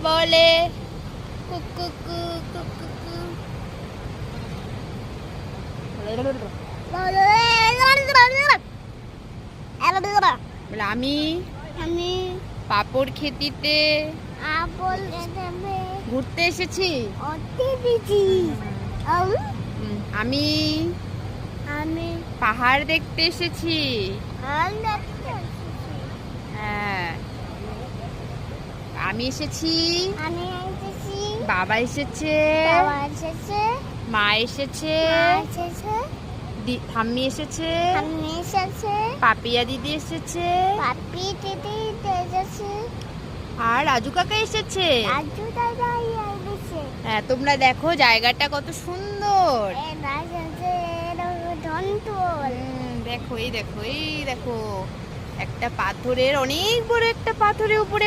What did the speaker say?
বলে কুকুকু কুকুকু। বলে আমি আমি পাপড় খেতিতে আপল এনে ঘুরতে এসেছি। অতি বিজি আমি আমি পাহাড় দেখতে এসেছি। হাল দেখতে এসেছি। হ্যাঁ, আমি এসেছি, আমি এসেছি, বাবা এসেছে, বাবা এসেছে, মা এসেছে, মা এসেছে, ঠাম্মি এসেছে, আমি এসেছে, পাপিয়া দিদি এসেছে, পাপি দিদি এসেছে, আর রাজু কাকা এসেছে। রাজু দাদা এসেছে। হ্যাঁ, তোমরা দেখো জায়গাটা কত সুন্দর। এ রাজু ধন্টুল দেখো এই দেখো একটা পাথরের, অনেক বড় একটা পাথরের উপরে